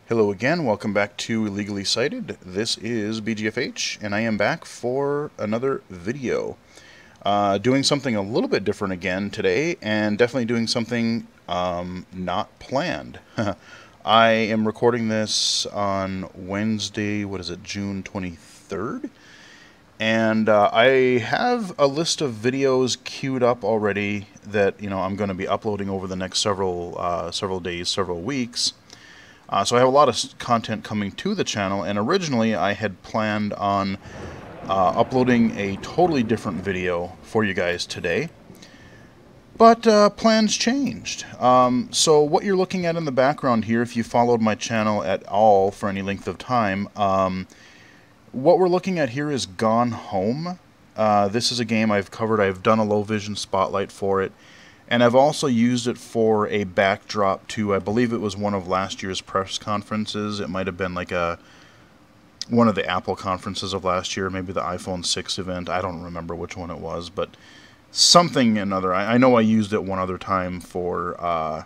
Hello again, welcome back to Illegally Cited. This is BGFH, and I am back for another video. Doing something a little bit different again today, and definitely doing something not planned. I am recording this on Wednesday, June 23rd? And I have a list of videos queued up already that I'm going to be uploading over the next several days, several weeks. So I have a lot of content coming to the channel, and originally I had planned on uploading a totally different video for you guys today. But plans changed. So what you're looking at in the background here, if you followed my channel at all for any length of time, what we're looking at here is Gone Home. This is a game I've covered. I've done a low vision spotlight for it. And I've also used it for a backdrop to, I believe it was one of last year's press conferences. It might have been like one of the Apple conferences of last year, maybe the iPhone 6 event. I don't remember which one it was, but something another. I know I used it one other time for a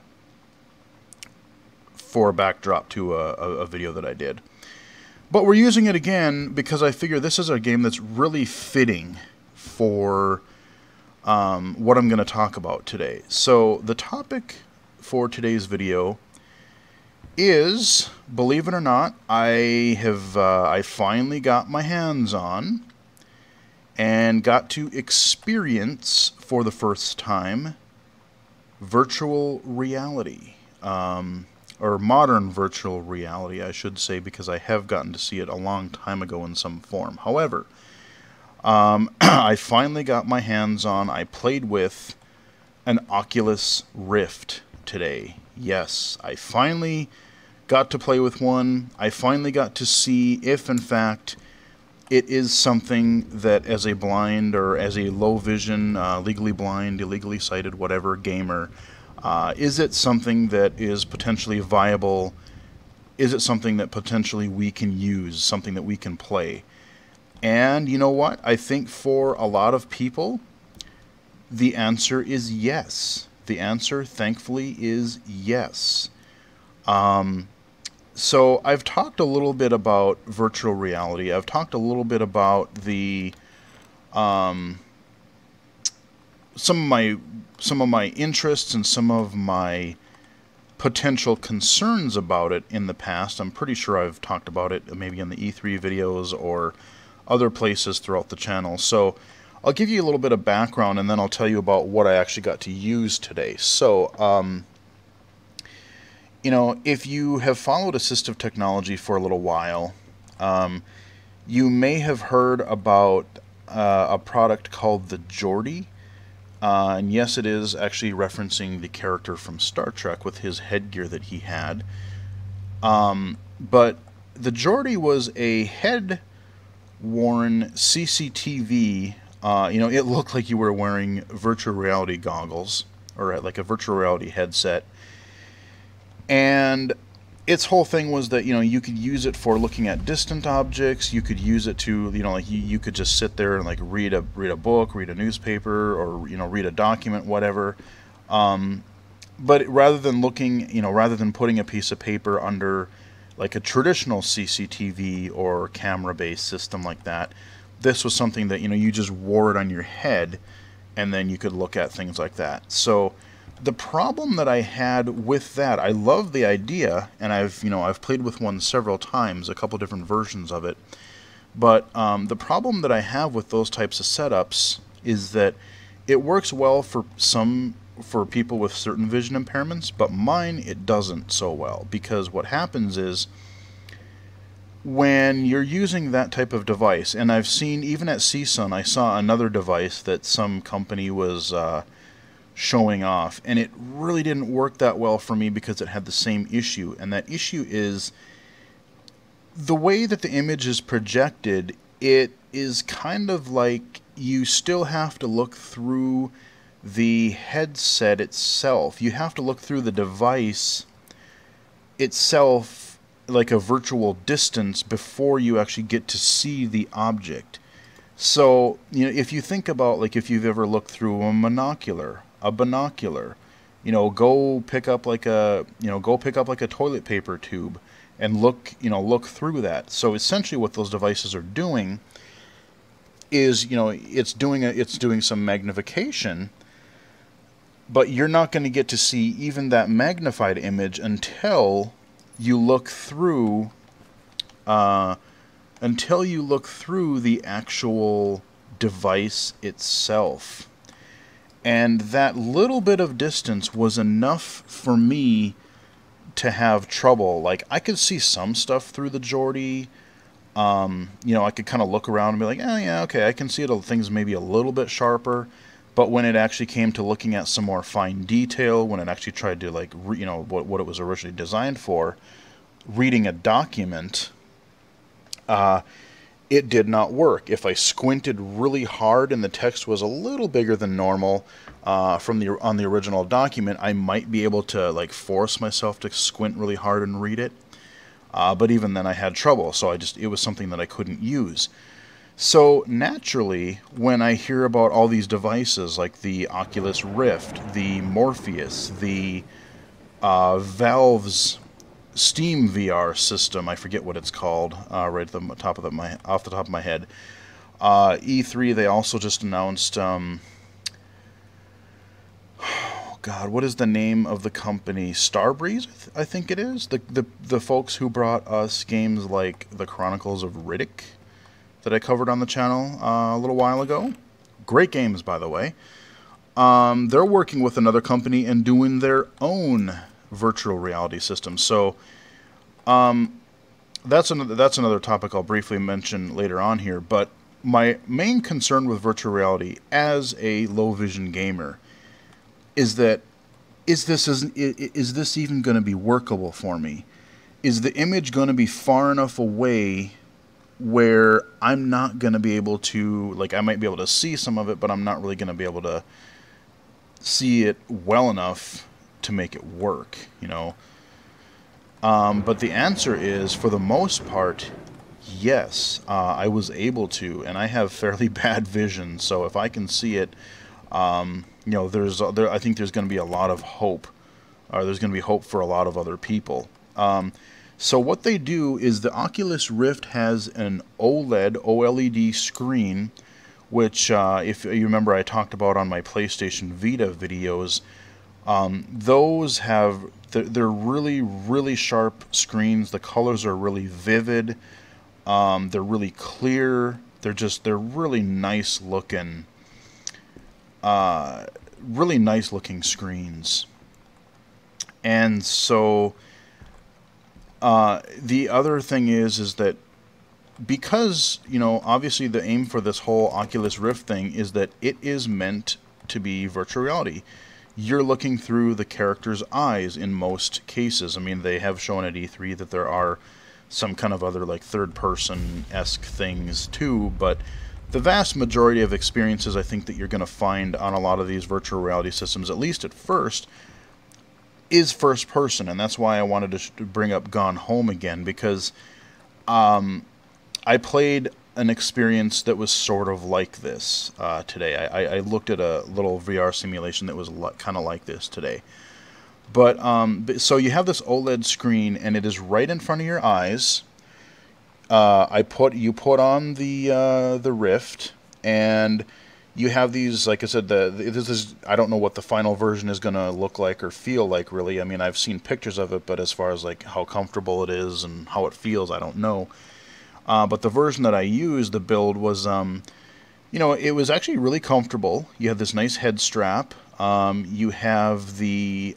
backdrop to a video that I did. But we're using it again because I figure this is a game that's really fitting for what I'm going to talk about today. So the topic for today's video is, believe it or not, I finally got my hands on and got to experience for the first time virtual reality, or modern virtual reality, I should say, because I have gotten to see it a long time ago in some form. However, I finally got my hands on, I played with an Oculus Rift today. Yes, I finally got to play with one. I finally got to see if, in fact, it is something that as a blind or as a low vision, legally blind, illegally sighted, whatever, gamer, is it something that is potentially viable? Is it something that potentially we can use, something that we can play? And you know what? I think for a lot of people, the answer is yes. The answer, thankfully, is yes. So I've talked a little bit about virtual reality. I've talked a little bit about the some of my interests and some of my potential concerns about it in the past. I'm pretty sure I've talked about it maybe in the E3 videos or other places throughout the channel. So I'll give you a little bit of background, and then I'll tell you about what I actually got to use today. So, if you have followed assistive technology for a little while, you may have heard about a product called the Geordi. And yes, it is actually referencing the character from Star Trek with his headgear that he had. But the Geordi was a head-worn CCTV. It looked like you were wearing virtual reality goggles, or like a virtual reality headset. And its whole thing was that, you could use it for looking at distant objects. You could use it to, like you could just sit there and like read a book, read a newspaper, or, read a document, whatever. But rather than rather than putting a piece of paper under like a traditional CCTV or camera-based system like that, this was something that, you just wore it on your head, and then you could look at things like that. So the problem that I had with that, I love the idea, and I've played with one several times, a couple different versions of it. But the problem that I have with those types of setups is that it works well for people with certain vision impairments, but mine, it doesn't so well, because what happens is when you're using that type of device, and I've seen, even at CSUN, I saw another device that some company was showing off, and it really didn't work that well for me because it had the same issue. And that issue is the way that the image is projected. It is kind of like you still have to look through the headset itself. You have to look through the device itself like a virtual distance before you actually get to see the object. So, if you think about, like, if you've ever looked through a binocular, go pick up like a toilet paper tube and look through that. So essentially what those devices are doing is, it's doing some magnification, but you're not going to get to see even that magnified image until you look through the actual device itself. And that little bit of distance was enough for me to have trouble. Like, I could see some stuff through the Geordi. I could kind of look around and be like, oh yeah, okay, I can see it. Things maybe a little bit sharper. But when it actually came to looking at some more fine detail, when it actually tried to, like, what it was originally designed for, reading a document, it did not work. If I squinted really hard and the text was a little bigger than normal on the original document, I might be able to, like, force myself to squint really hard and read it. But even then I had trouble, so it was something that I couldn't use. So naturally, when I hear about all these devices like the Oculus Rift, the Morpheus, the Valve's Steam VR system, I forget what it's called, right at the top of off the top of my head. E3, they also just announced, oh God, what is the name of the company? Starbreeze, I think it is. The folks who brought us games like the Chronicles of Riddick that I covered on the channel a little while ago. Great games, by the way. They're working with another company and doing their own virtual reality system. So that's another topic I'll briefly mention later on here. But my main concern with virtual reality as a low vision gamer is that is this even going to be workable for me? Is the image going to be far enough away where I'm not going to be able to, like, I might be able to see some of it, but I'm not really going to be able to see it well enough to make it work, But the answer is, for the most part, yes. I was able to, and I have fairly bad vision, so if I can see it, I think there's going to be a lot of hope, or there's going to be hope for a lot of other people. So what they do is the Oculus Rift has an OLED screen, which, if you remember, I talked about on my PlayStation Vita videos. They're really, really sharp screens. The colors are really vivid. They're really clear. They're really nice looking. Really nice looking screens. And so the other thing is that because, obviously the aim for this whole Oculus Rift thing is that it is meant to be virtual reality. You're looking through the character's eyes in most cases. I mean, they have shown at E3 that there are some kind of other, like, third-person-esque things too, but the vast majority of experiences I think that you're going to find on a lot of these virtual reality systems, at least at first, is first person. And that's why I wanted to bring up Gone Home again, because I played an experience that was sort of like this today. I looked at a little VR simulation that was kind of like this today. But so you have this OLED screen, and it is right in front of your eyes. You put on the Rift, and you have these, like I said, this is, I don't know what the final version is going to look like or feel like, really. I mean, I've seen pictures of it, but as far as, like, how comfortable it is and how it feels, I don't know. But the version that I used, the build, was, it was actually really comfortable. You had this nice head strap. You have the,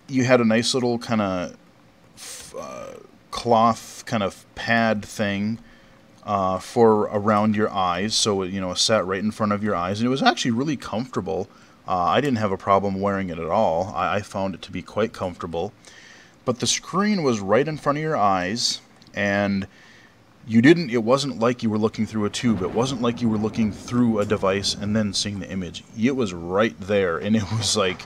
you had a nice little kind of cloth kind of pad thing for around your eyes, so it sat right in front of your eyes, and it was actually really comfortable. I didn't have a problem wearing it at all. I found it to be quite comfortable. But the screen was right in front of your eyes, and it wasn't like you were looking through a tube. It wasn't like you were looking through a device and then seeing the image. It was right there, and it was like,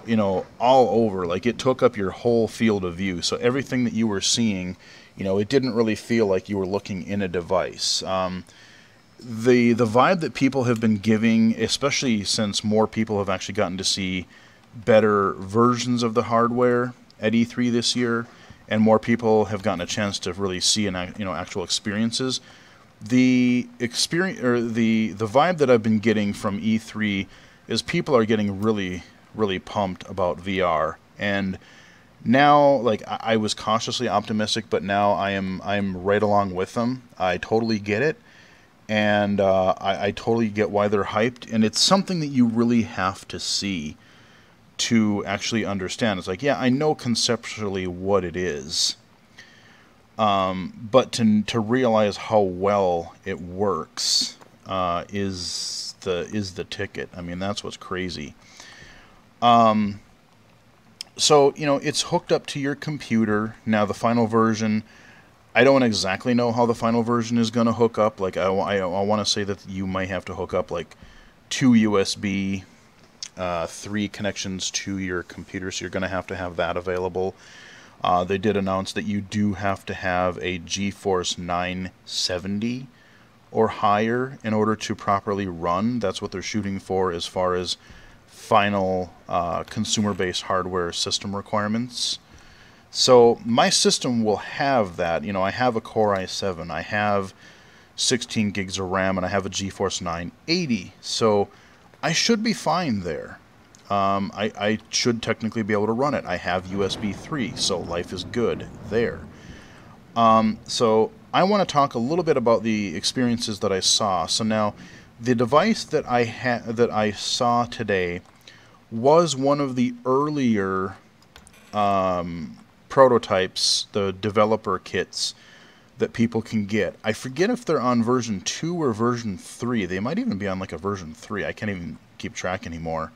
all over. Like, it took up your whole field of view. So everything that you were seeing, it didn't really feel like you were looking in a device. the vibe that people have been giving, especially since more people have actually gotten to see better versions of the hardware at E3 this year, and more people have gotten a chance to really see actual experiences. The experience, or the vibe that I've been getting from E3 is people are getting really, really pumped about VR. And now, like, I was cautiously optimistic, but now I'm right along with them. I totally get it, and I totally get why they're hyped. And it's something that you really have to see to actually understand. It's like, yeah, I know conceptually what it is, but to realize how well it works is the ticket. I mean, that's what's crazy. So, it's hooked up to your computer. Now, the final version, I don't exactly know how the final version is going to hook up. Like, I want to say that you might have to hook up, like, 2 USB, 3 connections to your computer, so you're going to have that available. They did announce that you do have to have a GeForce 970 or higher in order to properly run. That's what they're shooting for as far as final consumer-based hardware system requirements. So my system will have that. I have a Core i7, I have 16 gigs of RAM, and I have a GeForce 980. So I should be fine there. I should technically be able to run it. I have USB 3, so life is good there. So I want to talk a little bit about the experiences that I saw. So now, the device that I saw today was one of the earlier prototypes, the developer kits that people can get. I forget if they're on version 2 or version 3. They might even be on like a version 3. I can't even keep track anymore.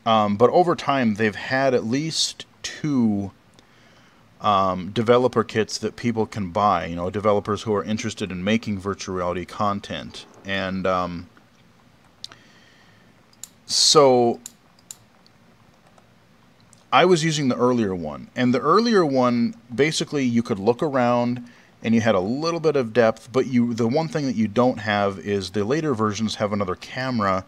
But over time, they've had at least 2 developer kits that people can buy. Developers who are interested in making virtual reality content. And so I was using the earlier one. And the earlier one, basically, you could look around and you had a little bit of depth, but the one thing that you don't have is the later versions have another camera.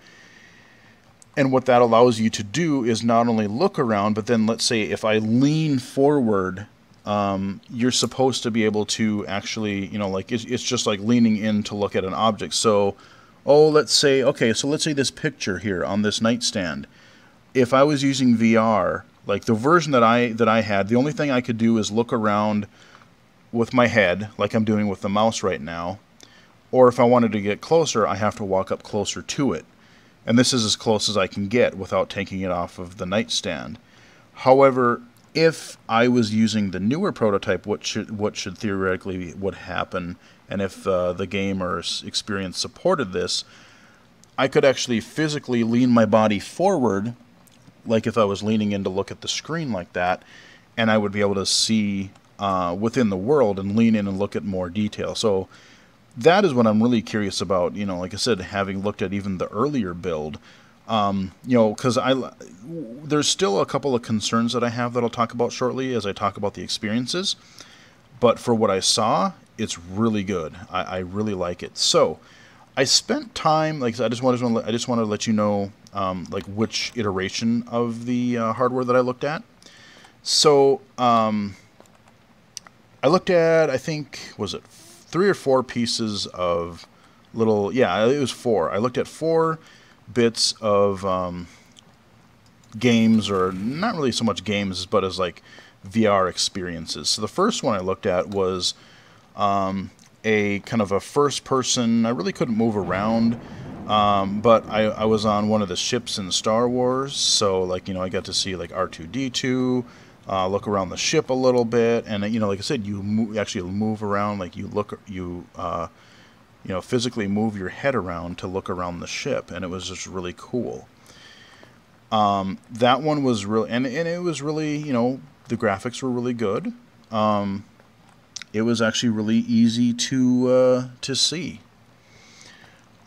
And what that allows you to do is not only look around, but then let's say if I lean forward, you're supposed to be able to actually, like it's just like leaning in to look at an object. So, let's say this picture here on this nightstand. If I was using VR, like the version that I had, the only thing I could do is look around with my head, like I'm doing with the mouse right now. Or if I wanted to get closer, I have to walk up closer to it. And this is as close as I can get without taking it off of the nightstand. However, if I was using the newer prototype, what should theoretically would happen, and if the game or experience supported this, I could actually physically lean my body forward, like if I was leaning in to look at the screen like that, and I would be able to see within the world and lean in and look at more detail. So that is what I'm really curious about, like I said, having looked at even the earlier build, because there's still a couple of concerns that I have that I'll talk about shortly as I talk about the experiences, but for what I saw, it's really good. I really like it. So I spent time, like I just wanted to let you know, like which iteration of the hardware that I looked at. So I looked at, I think, was it 3 or 4 pieces of little, yeah, it was 4. I looked at 4 bits of games, or not really so much games, but as like VR experiences. So the first one I looked at was a kind of a first-person. I really couldn't move around, but I was on one of the ships in Star Wars, so like I got to see like R2-D2. Look around the ship a little bit, and like I said, you actually move around, like you physically move your head around to look around the ship, and it was just really cool. That one was really, and it was really, the graphics were really good. It was actually really easy to see.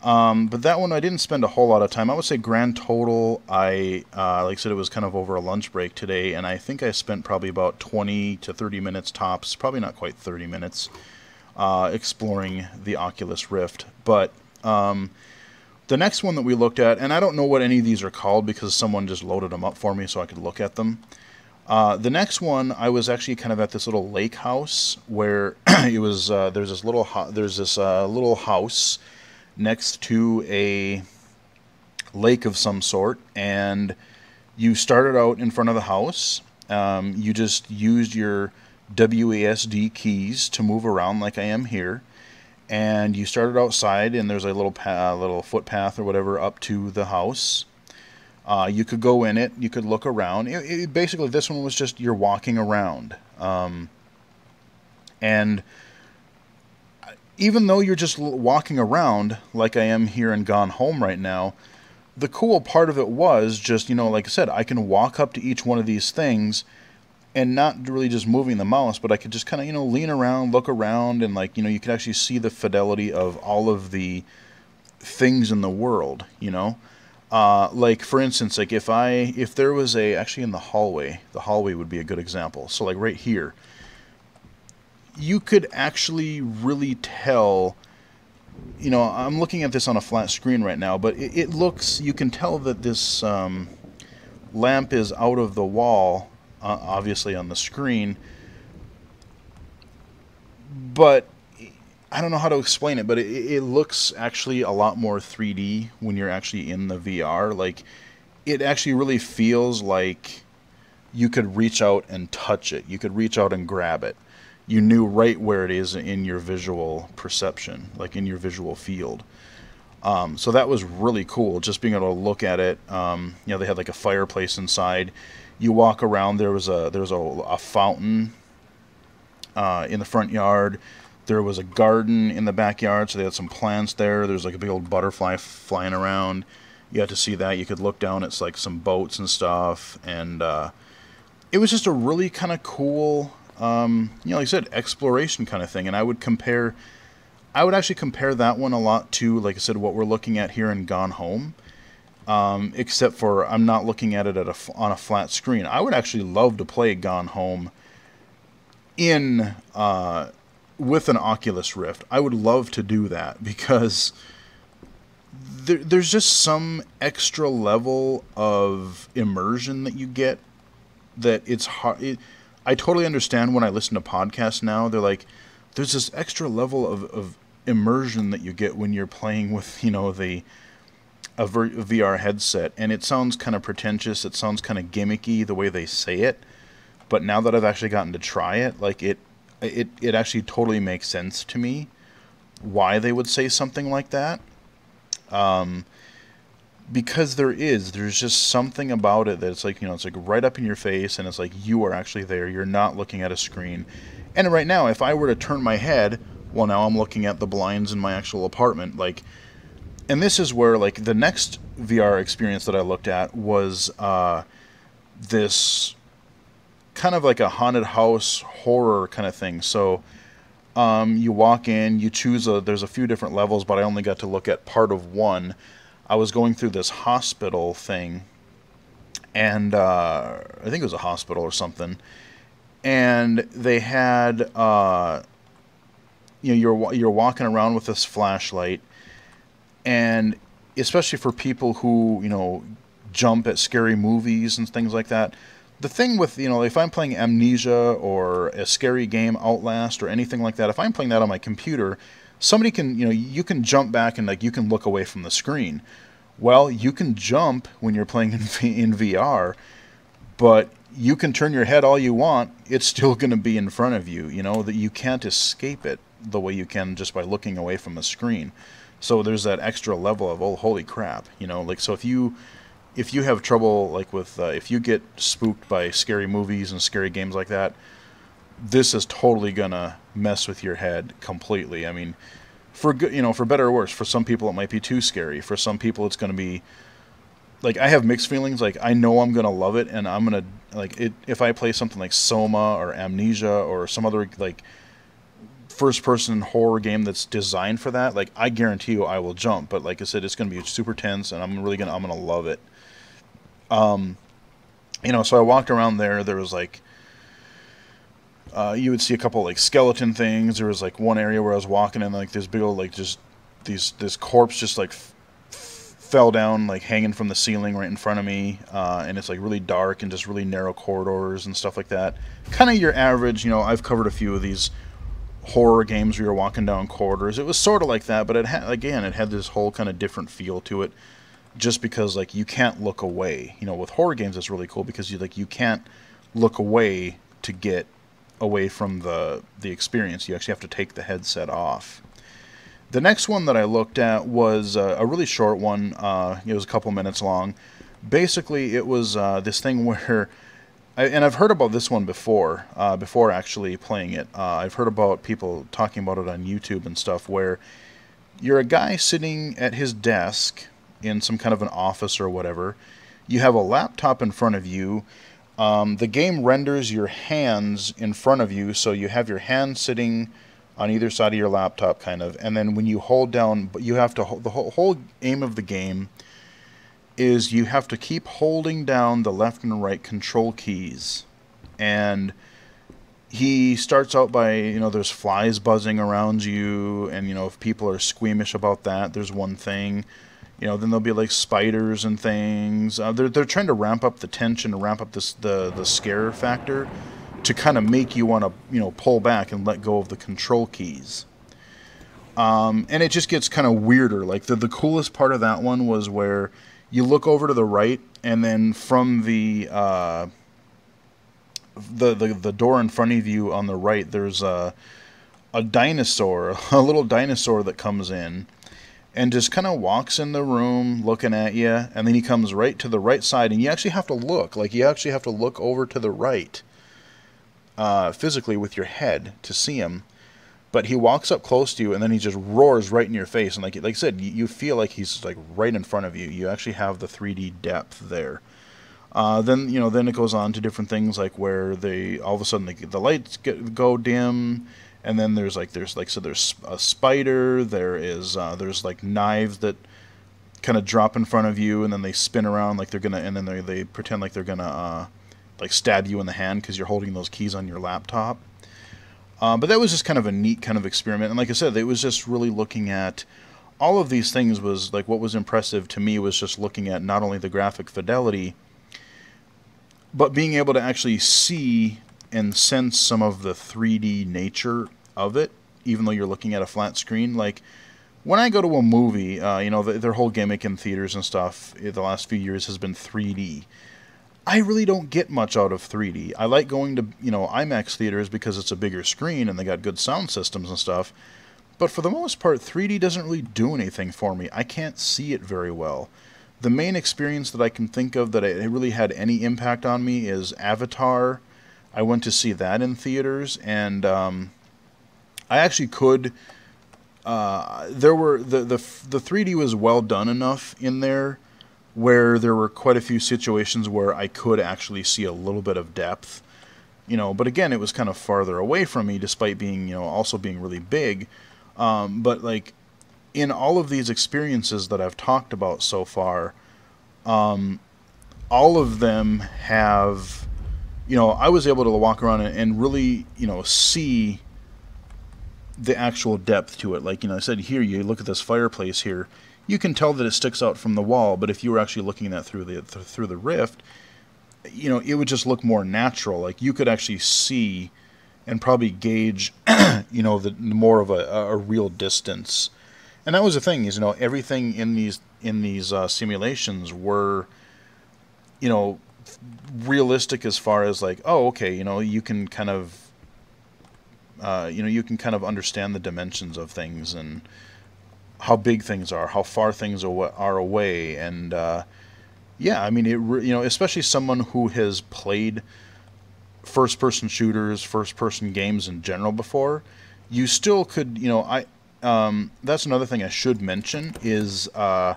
But that one I didn't spend a whole lot of time. I would say grand total, like I said, it was kind of over a lunch break today, and I think I spent probably about 20 to 30 minutes tops, probably not quite 30 minutes, exploring the Oculus Rift. But The next one that we looked at, and I don't know what any of these are called because someone just loaded them up for me so I could look at them. The next one, I was actually kind of at this little lake house where it was there's this little little house next to a lake of some sort, and you started out in front of the house. You just used your WASD keys to move around like I am here. And you started outside, and there's a little footpath or whatever up to the house. You could go in it. You could look around. Basically, this one was just you're walking around. And even though you're just walking around like I am here in Gone Home right now, the cool part of it was just, like I said, I can walk up to each one of these things and not really just moving the mouse, but I could just kind of, lean around, look around, and you could actually see the fidelity of all of the things in the world, like for instance, like if there was actually in the hallway would be a good example. So like right here, you could actually really tell, I'm looking at this on a flat screen right now, but it looks, you can tell that this lamp is out of the wall, obviously on the screen, but I don't know how to explain it, but it looks actually a lot more 3D when you're actually in the VR. Like, it actually really feels like you could reach out and touch it. You could reach out and grab it. You knew right where it is in your visual perception, like in your visual field. So that was really cool, just being able to look at it. They had like a fireplace inside. You walk around, there was a fountain in the front yard. There was a garden in the backyard, so they had some plants there. There's like a big old butterfly flying around. You had to see that. You could look down at like some boats and stuff, and it was just a really kind of cool, like I said, exploration kind of thing. And I would actually compare that one a lot to, like I said, what we're looking at here in Gone Home. Except for I'm not looking at it on a flat screen. I would actually love to play Gone Home with an Oculus Rift. I would love to do that because there's just some extra level of immersion that you get that it's hard. I totally understand when I listen to podcasts now. They're like, there's this extra level of immersion that you get when you're playing with, a VR headset, and it sounds kind of pretentious. It sounds kind of gimmicky the way they say it, but now that I've actually gotten to try it, like it actually totally makes sense to me why they would say something like that. Because there's just something about it that it's like, it's like right up in your face, and it's like you are actually there. You're not looking at a screen. And right now, if I were to turn my head, well, now I'm looking at the blinds in my actual apartment, like. And this is where, like, the next VR experience that I looked at was this kind of like a haunted house horror kind of thing. So you walk in, you choose there's a few different levels, but I only got to look at part of one. I was going through this hospital thing, and I think it was a hospital or something, and they had, you're walking around with this flashlight. And especially for people who, jump at scary movies and things like that, the thing with, if I'm playing Amnesia or a scary game, Outlast, or anything like that, if I'm playing that on my computer, somebody can, you can jump back and, like, you can look away from the screen. Well, you can jump when you're playing in VR, but you can turn your head all you want, it's still going to be in front of you, that you can't escape it the way you can just by looking away from the screen. So there's that extra level of, oh, holy crap, like, so if you have trouble, like, with, if you get spooked by scary movies and scary games like that, this is totally gonna mess with your head completely. I mean, for good, for better or worse, for some people it might be too scary. For some people it's gonna be, like, I have mixed feelings. Like, I know I'm gonna love it, and I'm gonna, like, if I play something like Soma or Amnesia or some other, like, first-person horror game that's designed for that, like, I guarantee you I will jump. But like I said, it's going to be super tense, and I'm gonna love it. So I walked around there. There was like, you would see a couple like skeleton things. There was like one area where I was walking in, like, this big old, like, just this corpse just like fell down, like hanging from the ceiling right in front of me, and it's like really dark and just really narrow corridors and stuff like that. Kind of your average, you know, I've covered a few of these horror games where you're walking down corridors. It was sort of like that, but it had this whole kind of different feel to it, just because like you can't look away. You know, with horror games it's really cool because you can't look away to get away from the experience. You actually have to take the headset off. The next one that I looked at was a really short one. It was a couple minutes long. Basically, it was this thing where, and I've heard about this one before actually playing it. I've heard about people talking about it on YouTube and stuff, where you're a guy sitting at his desk in some kind of an office or whatever. You have a laptop in front of you. The game renders your hands in front of you, so you have your hands sitting on either side of your laptop, kind of, and then when you hold down, you have to hold, the whole aim of the game is you have to keep holding down the left and right control keys. And he starts out by, you know, there's flies buzzing around you, and, you know, if people are squeamish about that, there's one thing. You know, then there'll be like spiders and things. They're trying to ramp up the tension, to ramp up the scare factor, to kind of make you want to, you know, pull back and let go of the control keys. And it just gets kind of weirder. Like the coolest part of that one was where you look over to the right, and then from the door in front of you on the right, there's a dinosaur, a little dinosaur that comes in and just kind of walks in the room looking at you, and then he comes right to the right side, and you actually have to look. Like, you actually have to look over to the right physically with your head to see him. But he walks up close to you, and then he just roars right in your face. And like I said, you feel like he's like right in front of you. You actually have the 3D depth there. Then it goes on to different things, like where all of a sudden the lights go dim, and then there's a spider. There's like knives that kind of drop in front of you, and then they spin around like they're gonna, and then they pretend like they're gonna like stab you in the hand because you're holding those keys on your laptop. But that was just kind of a neat kind of experiment. And like I said, it was just really looking at all of these things. Was like, what was impressive to me was just looking at not only the graphic fidelity, but being able to actually see and sense some of the 3D nature of it, even though you're looking at a flat screen. Like, when I go to a movie, their whole gimmick in theaters and stuff the last few years has been 3D. I really don't get much out of 3D. I like going to, IMAX theaters because it's a bigger screen and they got good sound systems and stuff. But for the most part, 3D doesn't really do anything for me. I can't see it very well. The main experience that I can think of that it really had any impact on me is Avatar. I went to see that in theaters, and I actually could. The 3D was well done enough in there, where there were quite a few situations where I could actually see a little bit of depth, but again, it was kind of farther away from me, despite being, also being really big. But like, in all of these experiences that I've talked about so far, all of them have, I was able to walk around and really, see the actual depth to it. Like, I said, here, you look at this fireplace here, you can tell that it sticks out from the wall, but if you were actually looking at that through the rift, it would just look more natural. Like, you could actually see and probably gauge, the more of a real distance. And that was the thing, is, everything in these simulations were, realistic as far as like, oh, okay, you can kind of, understand the dimensions of things and how big things are, how far things are away, and yeah, I mean, especially someone who has played first-person shooters, first-person games in general before, you still could, that's another thing I should mention is you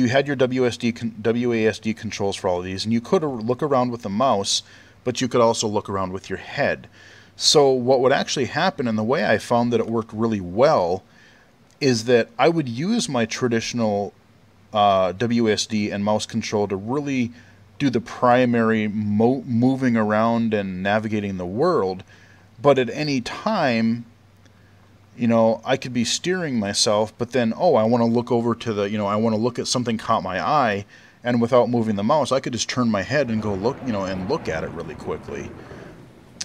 had your WASD controls for all of these, and you could look around with the mouse, but you could also look around with your head. So what would actually happen, and the way I found that it worked really well, is that I would use my traditional WASD and mouse control to really do the primary moving around and navigating the world, but at any time, you know, I could be steering myself, but then, oh, I want to look over to the, you know, I want to look at something caught my eye, and without moving the mouse, I could just turn my head and go look, you know, and look at it really quickly.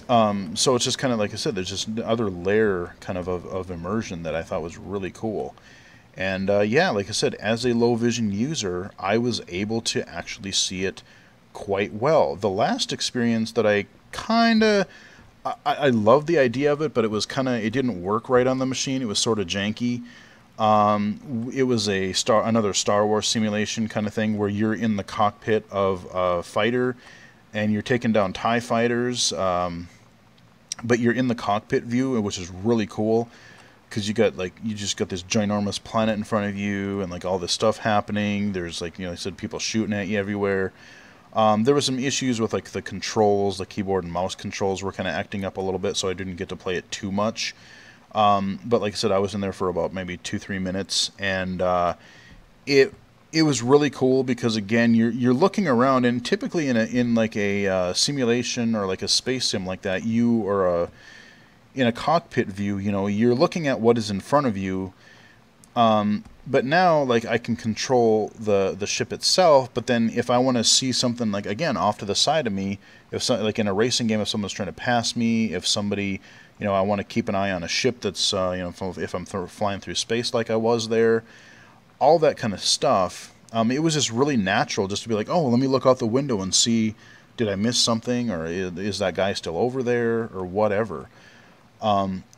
So it's just kind of, like I said, there's just another layer kind of immersion that I thought was really cool. And yeah, like I said, as a low vision user, I was able to actually see it quite well. The last experience that I kind of, I love the idea of it, but it was kind of, it didn't work right on the machine. It was sort of janky. It was another Star Wars simulation kind of thing where you're in the cockpit of a fighter and you're taking down TIE fighters, but you're in the cockpit view, which is really cool because you just got this ginormous planet in front of you and like all this stuff happening. There's like, you know, I said, people shooting at you everywhere. There were some issues with like the controls, the keyboard and mouse controls were kind of acting up a little bit, so I didn't get to play it too much. But like I said, I was in there for about maybe 2-3 minutes, and it was really cool because again, you're looking around, and typically in like a simulation or like a space sim like that, you are in a cockpit view, you know, you're looking at what is in front of you. But now, like, I can control the ship itself, but then if I want to see something, like, again, off to the side of me, like in a racing game, if someone's trying to pass me, if somebody, you know, I want to keep an eye on a ship that's, you know, if I'm flying through space like I was there, all that kind of stuff, it was just really natural just to be like, oh, let me look out the window and see, did I miss something, or is that guy still over there, or whatever.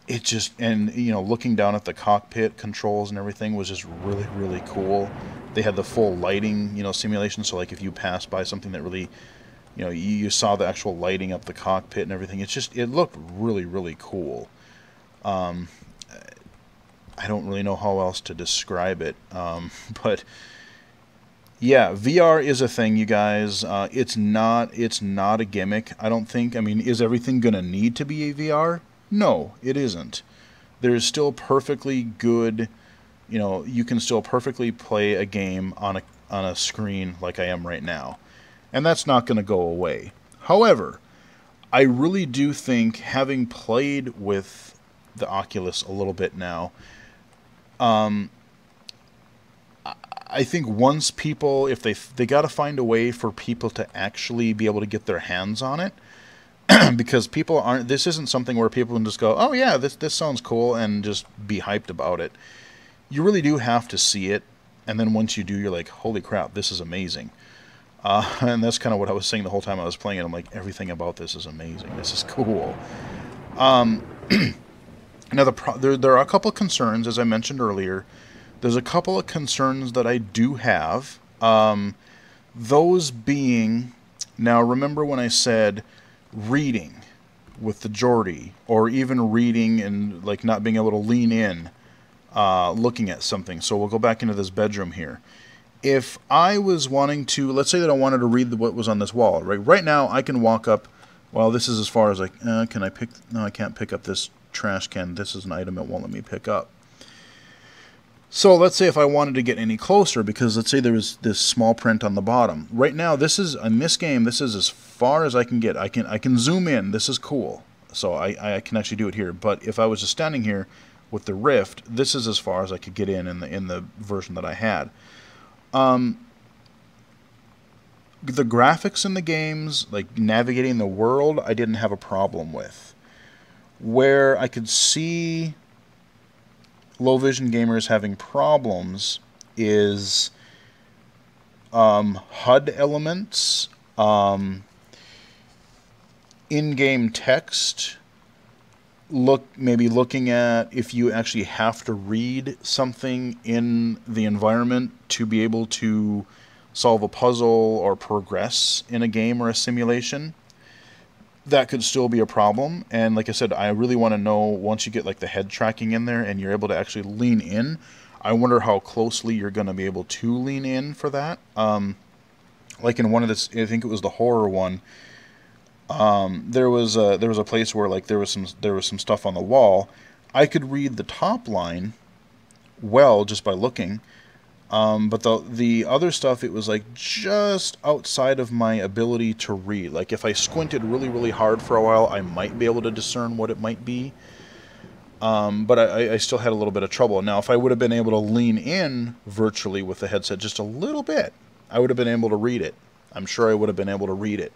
It just, and you know, looking down at the cockpit controls and everything was just really, really cool. They had the full lighting, you know, simulation, so like if you passed by something that really, you know, you saw the actual lighting up the cockpit and everything. It's just, it looked really, really cool. I don't really know how else to describe it, but yeah, VR is a thing, you guys. It's not a gimmick, I don't think. I mean, is everything gonna need to be a VR? No, it isn't. There's still perfectly good, you know, you can still perfectly play a game on a screen like I am right now. And that's not going to go away. However, I really do think, having played with the Oculus a little bit now, I think once people, if they got to find a way for people to actually be able to get their hands on it, because people aren't, this isn't something where people can just go, oh yeah, this sounds cool, and just be hyped about it. You really do have to see it, and then once you do, you're like, holy crap, this is amazing. And that's kind of what I was saying the whole time I was playing it. I'm like, everything about this is amazing. This is cool. Now, there are a couple of concerns, as I mentioned earlier. There's a couple of concerns that I do have. Those being, now remember when I said reading with the Geordi, or even reading and like not being able to lean in, looking at something. So we'll go back into this bedroom here. If I was wanting to, let's say that I wanted to read what was on this wall, right? Right now I can walk up, well, this is as far as can I pick, no, I can't pick up this trash can. This is an item it won't let me pick up. So let's say if I wanted to get any closer, because let's say there was this small print on the bottom. Right now, this is, in this game, this is as far as I can get. I can zoom in. This is cool. So I can actually do it here. But if I was just standing here with the Rift, this is as far as I could get in the version that I had. The graphics in the games, like navigating the world, I didn't have a problem with. Where I could see low vision gamers having problems is HUD elements, in-game text, maybe looking at if you actually have to read something in the environment to be able to solve a puzzle or progress in a game or a simulation. That could still be a problem. And like I said, I really want to know, once you get like the head tracking in there and you're able to actually lean in, I wonder how closely you're going to be able to lean in for that. Like in one of this, I think it was the horror one, there was a place where like there was some stuff on the wall. I could read the top line well just by looking, but the other stuff, it was like just outside of my ability to read. Like if I squinted really, really hard for a while, I might be able to discern what it might be. But I still had a little bit of trouble. Now, if I would have been able to lean in virtually with the headset just a little bit, I would have been able to read it. I'm sure I would have been able to read it.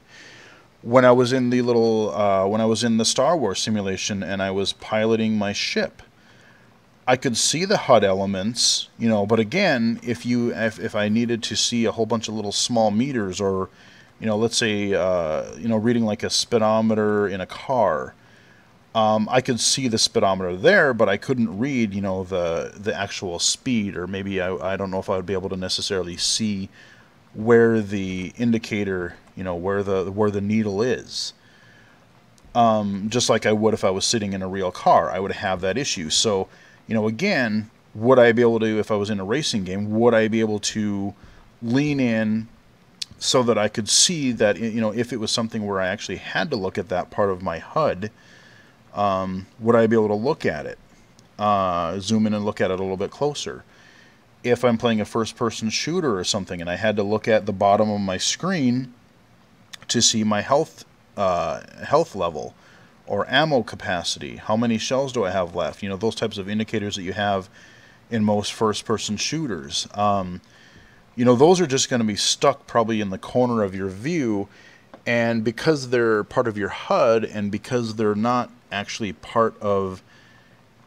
When I was in the when I was in the Star Wars simulation and I was piloting my ship, I could see the HUD elements, you know, but again, if I needed to see a whole bunch of little small meters, or, you know, let's say, you know, reading like a speedometer in a car, I could see the speedometer there, but I couldn't read, you know, the actual speed, or maybe I don't know if I would be able to necessarily see where the indicator, you know, where the needle is. Just like I would if I was sitting in a real car, I would have that issue. So, you know, again, would I be able to, if I was in a racing game, would I be able to lean in so that I could see that, you know, if it was something where I actually had to look at that part of my HUD, would I be able to look at it, zoom in and look at it a little bit closer? If I'm playing a first-person shooter or something and I had to look at the bottom of my screen to see my health level or ammo capacity, how many shells do I have left? You know, those types of indicators that you have in most first-person shooters. You know, those are just going to be stuck probably in the corner of your view, and because they're part of your HUD and because they're not actually part of,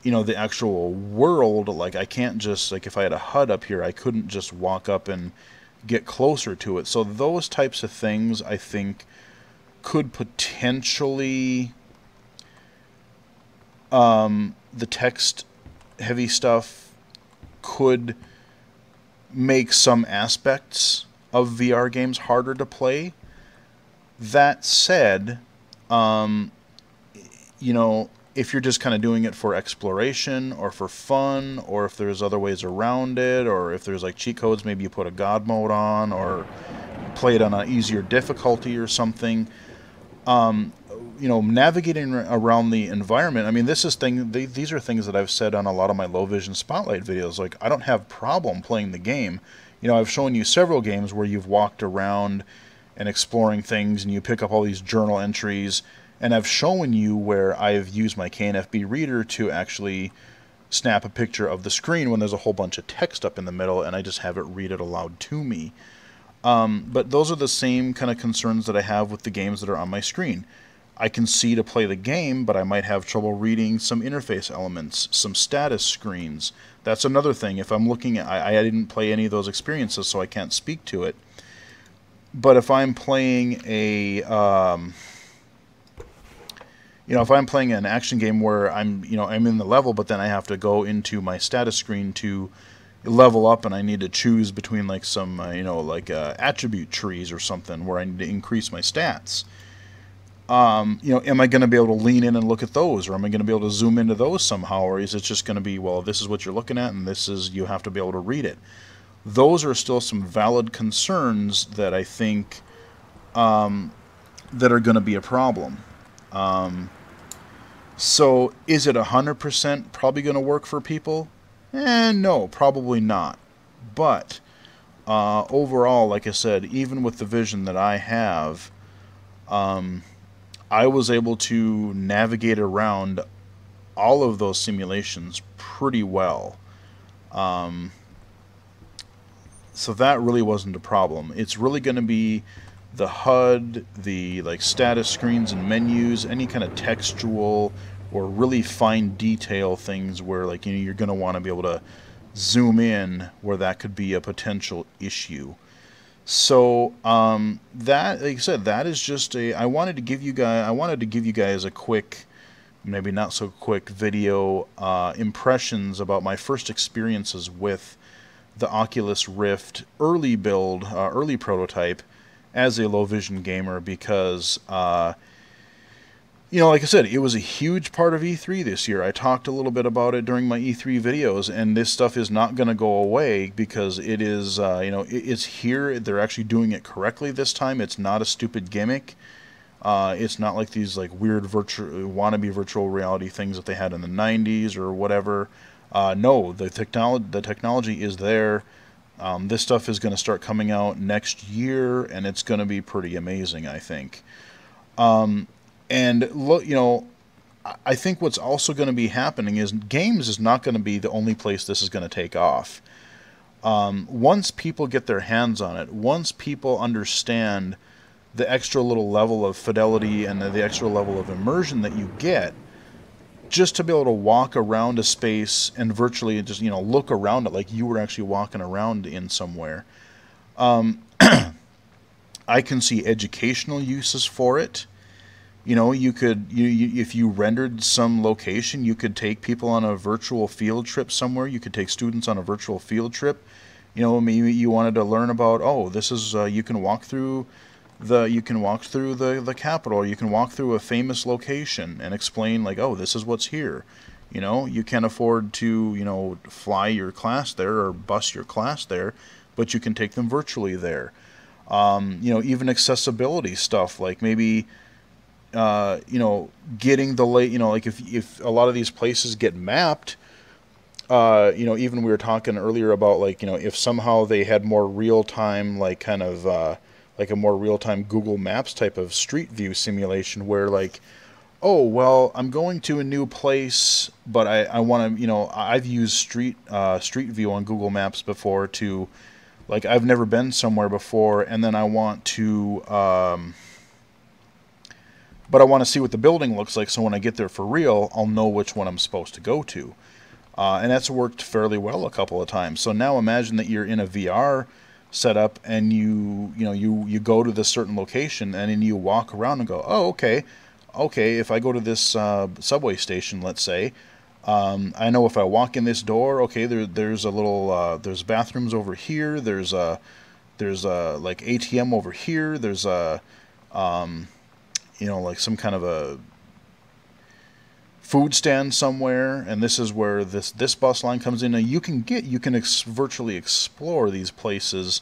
you know, the actual world, like I can't just, like if I had a HUD up here, I couldn't just walk up and get closer to it. So those types of things, I think, could potentially, the text heavy stuff could make some aspects of VR games harder to play. That said, you know, if you're just kind of doing it for exploration or for fun, or if there's other ways around it, or if there's like cheat codes, maybe you put a God mode on or play it on an easier difficulty or something. You know, navigating around the environment, I mean, these are things that I've said on a lot of my low vision spotlight videos. Like, I don't have problem playing the game. You know, I've shown you several games where you've walked around and exploring things and you pick up all these journal entries, and I've shown you where I've used my KNFB reader to actually snap a picture of the screen when there's a whole bunch of text up in the middle, and I just have it read it aloud to me. But those are the same kind of concerns that I have with the games that are on my screen. I can see to play the game, but I might have trouble reading some interface elements, some status screens. That's another thing. If I'm looking at, I didn't play any of those experiences, so I can't speak to it. But if I'm playing a, you know, if I'm playing an action game where I'm in the level, but then I have to go into my status screen to level up, and I need to choose between like some, you know, like attribute trees or something where I need to increase my stats. You know, am I going to be able to lean in and look at those, or am I going to be able to zoom into those somehow, or is it just going to be, well, this is what you're looking at, and this is, you have to be able to read it? Those are still some valid concerns that I think that are going to be a problem. So is it 100% probably going to work for people? No, probably not. But overall, like I said, even with the vision that I have, I was able to navigate around all of those simulations pretty well. So that really wasn't a problem. It's really going to be the HUD, the like status screens and menus, any kind of textual or really fine detail things where, like, you know, you're going to want to be able to zoom in where that could be a potential issue. So that, like I said, that is just a, I wanted to give you guys a quick, maybe not so quick video impressions about my first experiences with the Oculus Rift early build, early prototype as a low vision gamer, because you know, like I said, it was a huge part of E3 this year. I talked a little bit about it during my E3 videos, and this stuff is not going to go away because it is, you know, it's here. They're actually doing it correctly this time. It's not a stupid gimmick. It's not like these like weird wannabe virtual reality things that they had in the 90s or whatever. No, the technology is there. This stuff is going to start coming out next year, and it's going to be pretty amazing, I think. And look, you know, I think what's also going to be happening is games is not going to be the only place this is going to take off. Once people get their hands on it, once people understand the extra little level of fidelity and the extra level of immersion that you get, just to be able to walk around a space and virtually just, you know, look around it like you were actually walking around in somewhere. I can see educational uses for it. You know, you could, if you rendered some location, you could take people on a virtual field trip somewhere. You could take students on a virtual field trip. You know, maybe you wanted to learn about, oh, this is, you can walk through the Capitol, or you can walk through a famous location and explain, like, oh, this is what's here. You know, you can't afford to, you know, fly your class there or bus your class there, but you can take them virtually there. You know, even accessibility stuff, like maybe, you know, getting the you know, like if a lot of these places get mapped, you know, even we were talking earlier about, like, you know, if somehow they had more real-time, like, kind of, like a more real-time Google Maps type of street view simulation where, like, oh, well, I'm going to a new place, but I want to, you know, I've used Street View on Google Maps before to, like, I've never been somewhere before, and then I want to, but I want to see what the building looks like, so when I get there for real, I'll know which one I'm supposed to go to. And that's worked fairly well a couple of times. So now imagine that you're in a VR setup and you go to this certain location and then you walk around and go, oh, okay, if I go to this subway station, let's say, I know if I walk in this door, okay, there's a little, there's bathrooms over here, there's like ATM over here, there's a, you know, like some kind of a food stand somewhere, and this is where this bus line comes in. And you can virtually explore these places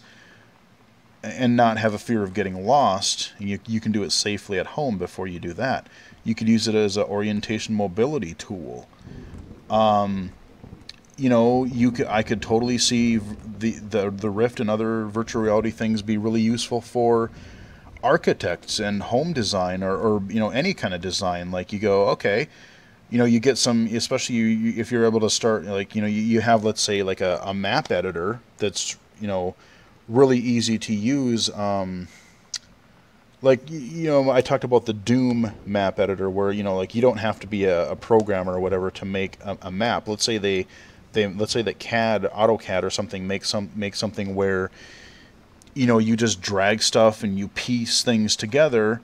and not have a fear of getting lost. You can do it safely at home before you do that. You could use it as an orientation mobility tool. You know, I could totally see the Rift and other virtual reality things be really useful for architects and home design, or you know, any kind of design. Like, you go, okay, you know, you get some, especially if you're able to start, like, you know, you have, let's say, like a map editor that's, you know, really easy to use. Like, you know, I talked about the Doom map editor where, you know, like, you don't have to be a programmer or whatever to make a map. Let's say let's say that AutoCAD or something makes something where, you know, you just drag stuff and you piece things together,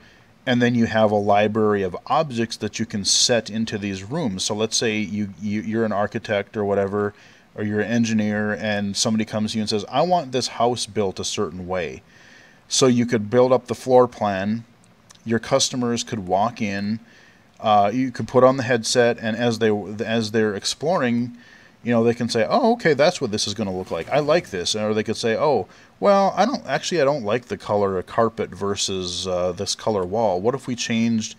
and then you have a library of objects that you can set into these rooms. So let's say you're an architect or whatever, or you're an engineer, and somebody comes to you and says, I want this house built a certain way. So you could build up the floor plan, your customers could walk in, you could put on the headset, and as they're exploring, you know, they can say, oh, okay, that's what this is going to look like. I like this. Or they could say, oh, well, I don't like the color of carpet versus this color wall. What if we changed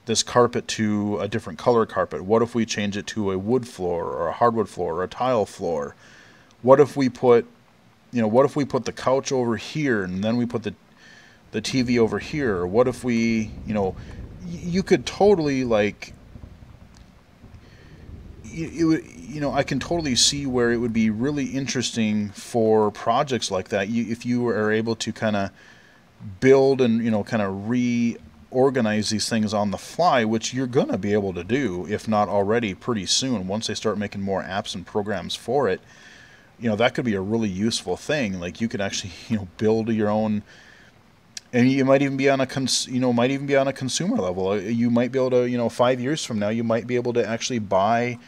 this carpet to a different color carpet? What if we change it to a wood floor or a hardwood floor or a tile floor? What if we put, you know, what if we put the couch over here and then we put the TV over here? Or what if we, you know, you could totally, like, you know, I can totally see where it would be really interesting for projects like that. If you are able to kind of build and, you know, kind of reorganize these things on the fly, which you're going to be able to do, if not already, pretty soon, once they start making more apps and programs for it. You know, that could be a really useful thing. Like, you could actually, you know, build your own, and you might even be on a consumer level. You might be able to, you know, 5 years from now, you might be able to actually buy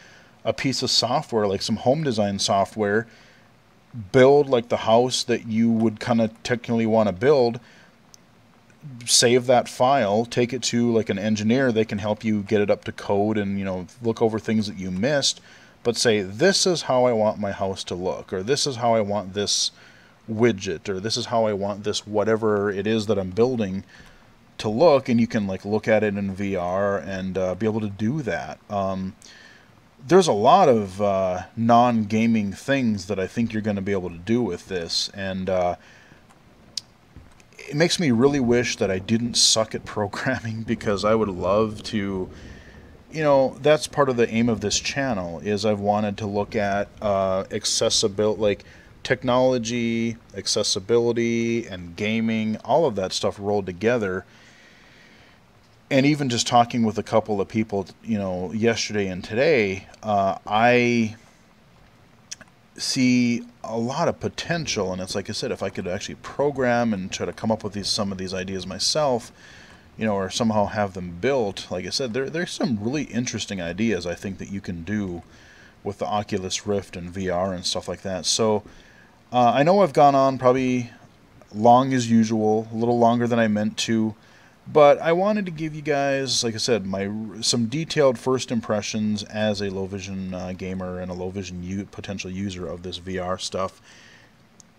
a piece of software, like some home design software, build like the house that you would kind of technically want to build, save that file, take it to like an engineer. They can help you get it up to code and, you know, look over things that you missed, but say, this is how I want my house to look, or this is how I want this widget, or this is how I want this whatever it is that I'm building to look. And you can, like, look at it in VR and be able to do that. There's a lot of non-gaming things that I think you're going to be able to do with this, and it makes me really wish that I didn't suck at programming, because I would love to, you know, that's part of the aim of this channel, is I've wanted to look at accessibility, like technology, accessibility, and gaming, all of that stuff rolled together. And even just talking with a couple of people, you know, yesterday and today, I see a lot of potential. And it's like I said, if I could actually program and try to come up with some of these ideas myself, you know, or somehow have them built, like I said, there's some really interesting ideas I think that you can do with the Oculus Rift and VR and stuff like that. So I know I've gone on probably long as usual, a little longer than I meant to, but I wanted to give you guys, like I said, some detailed first impressions as a low vision gamer and a low vision potential user of this VR stuff.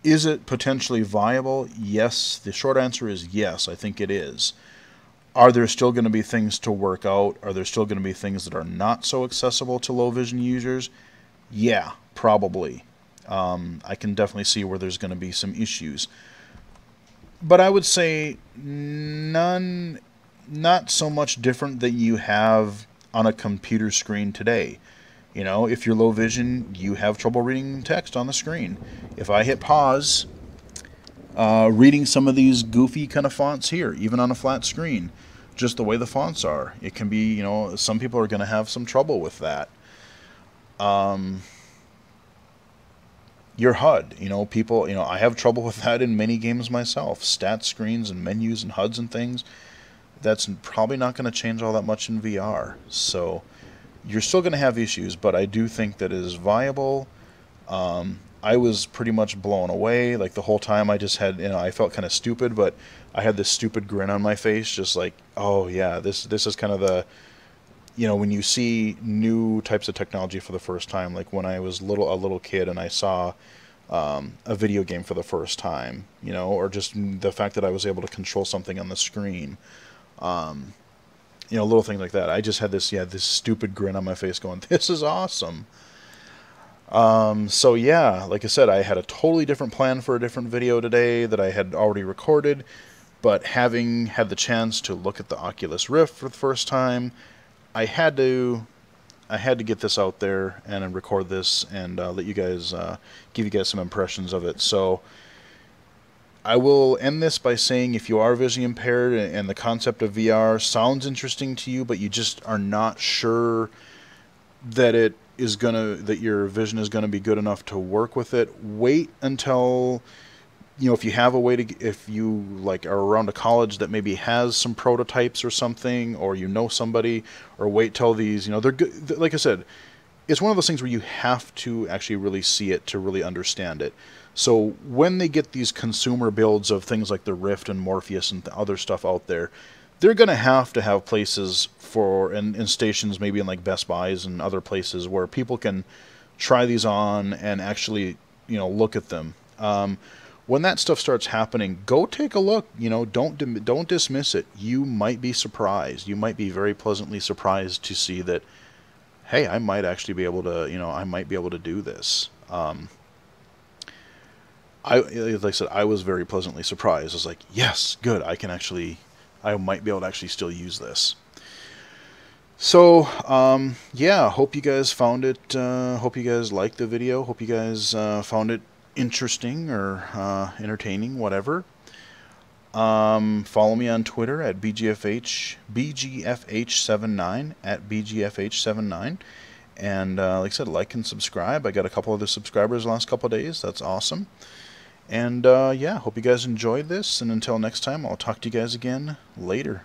Is it potentially viable? Yes. The short answer is yes, I think it is. Are there still going to be things to work out? Are there still going to be things that are not so accessible to low vision users? Yeah, probably. I can definitely see where there's going to be some issues. But I would say not so much different than you have on a computer screen today. You know, if you're low vision, you have trouble reading text on the screen. If I hit pause, reading some of these goofy kind of fonts here, even on a flat screen, just the way the fonts are, it can be, you know, some people are going to have some trouble with that. Your HUD, you know, people, you know, I have trouble with that in many games myself. Stat screens and menus and HUDs and things, that's probably not going to change all that much in VR. So you're still going to have issues, but I do think that it is viable. I was pretty much blown away. Like the whole time I just had, you know, I felt kind of stupid, but I had this stupid grin on my face, just like, oh yeah, this is kind of the, you know, when you see new types of technology for the first time, like when I was a little kid and I saw a video game for the first time, you know, or just the fact that I was able to control something on the screen, you know, little things like that. I just had this stupid grin on my face going, this is awesome. So yeah, like I said, I had a totally different plan for a different video today that I had already recorded, but having had the chance to look at the Oculus Rift for the first time, I had to get this out there and record this and let you guys, give you guys some impressions of it. So I will end this by saying, if you are visually impaired and the concept of VR sounds interesting to you, but you just are not sure that that your vision is gonna be good enough to work with it, wait until, you know, if you have a way to, if you like are around a college that maybe has some prototypes or something, or you know somebody, or wait till these, you know, they're good. Like I said, it's one of those things where you have to actually really see it to really understand it. So when they get these consumer builds of things like the Rift and Morpheus and the other stuff out there, they're going to have places for, and stations maybe in like Best Buys and other places where people can try these on and actually, you know, look at them. When that stuff starts happening, go take a look. You know, don't dismiss it. You might be surprised. You might be very pleasantly surprised to see that, hey, I might actually be able to, you know, I might be able to do this. Like I said, I was very pleasantly surprised. I was like, yes, good. I might be able to actually still use this. So, yeah, hope you guys found it, hope you guys liked the video, hope you guys found it interesting or entertaining, whatever. Follow me on Twitter at BGFH79, at BGFH79. And like I said, like and subscribe. I got a couple other subscribers the last couple of days. That's awesome. And yeah, hope you guys enjoyed this. And until next time, I'll talk to you guys again later.